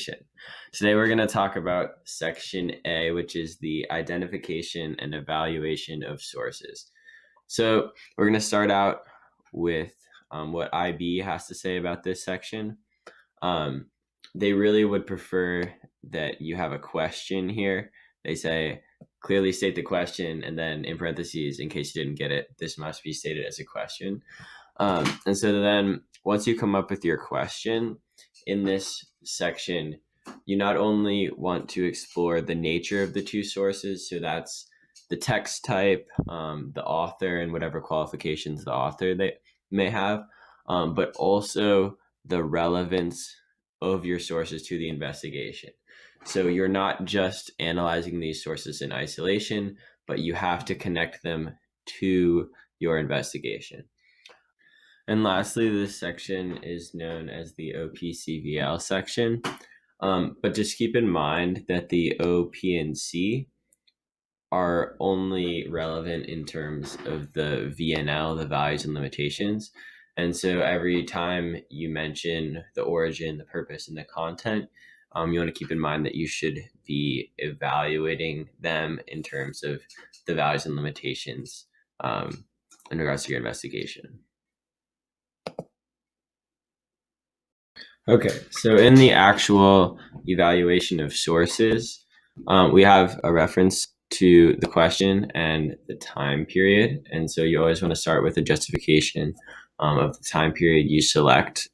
investigation. Today we're going to talk about section A, which is the identification and evaluation of sources. So we're going to start out with what IB has to say about this section. They really would prefer that you have a question here. They say, clearly state the question, and then in parentheses, in case you didn't get it, this must be stated as a question. And so then once you come up with your question in this section, you not only want to explore the nature of the two sources, so that's the text type, the author, and whatever qualifications the author they may have, but also the relevance of your sources to the investigation. So you're not just analyzing these sources in isolation, but you have to connect them to your investigation. And lastly, this section is known as the OPCVL section. But just keep in mind that the O, P, and C are only relevant in terms of the VNL, the values and limitations. And so every time you mention the origin, the purpose, and the content, you want to keep in mind that you should be evaluating them in terms of the values and limitations in regards to your investigation. Okay, so in the actual evaluation of sources, we have a reference to the question and the time period. And so you always want to start with a justification of the time period you select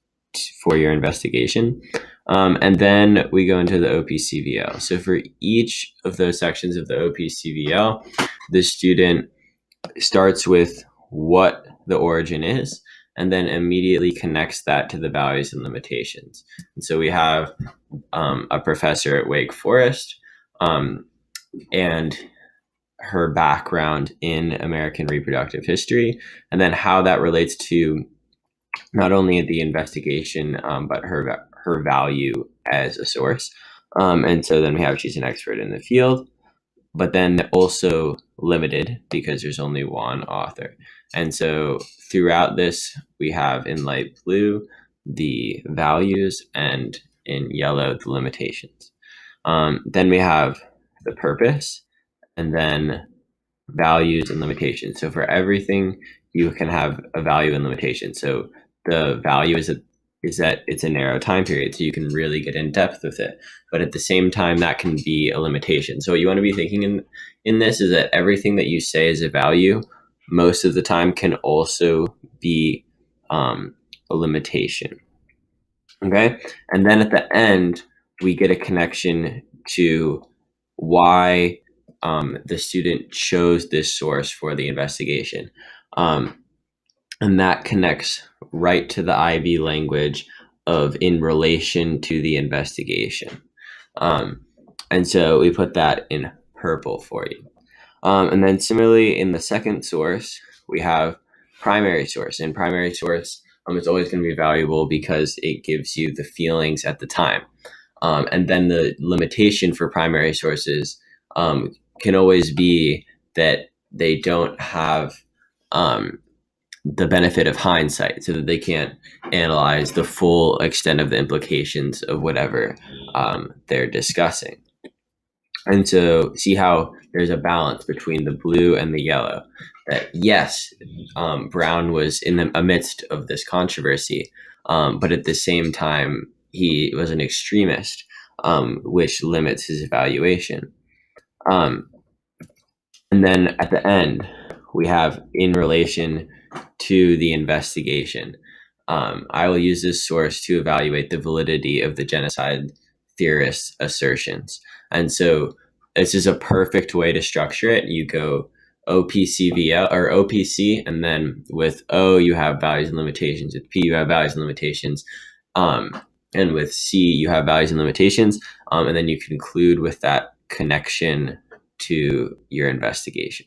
for your investigation. And then we go into the OPCVL. So for each of those sections of the OPCVL, the student starts with what the origin is, and then immediately connects that to the values and limitations. And so we have a professor at Wake Forest and her background in American reproductive history, and then how that relates to not only the investigation, but her value as a source. And so then we have she's an expert in the field, but then also limited because there's only one author. And so throughout this, we have in light blue the values and in yellow the limitations. Then we have the purpose and then values and limitations. So for everything, you can have a value and limitation. So the value is that it's a narrow time period, so you can really get in depth with it. But at the same time, that can be a limitation. So what you want to be thinking in this is that everything that you say is a value, most of the time can also be a limitation. Okay? And then at the end, we get a connection to why the student chose this source for the investigation. And that connects right to the IB language of in relation to the investigation. And so we put that in purple for you. And then similarly in the second source, we have primary source. And primary source is always going to be valuable because it gives you the feelings at the time. And then the limitation for primary sources can always be that they don't have the benefit of hindsight, so that they can't analyze the full extent of the implications of whatever they're discussing. And so see how there's a balance between the blue and the yellow, that yes, Brown was in the amidst of this controversy, but at the same time, he was an extremist, which limits his evaluation. And then at the end, we have in relation to the investigation. I will use this source to evaluate the validity of the genocide theorists' assertions. And so this is a perfect way to structure it. You go OPCVL or OPC, and then with O, you have values and limitations. With P, you have values and limitations. And with C, you have values and limitations. And then you conclude with that connection to your investigation.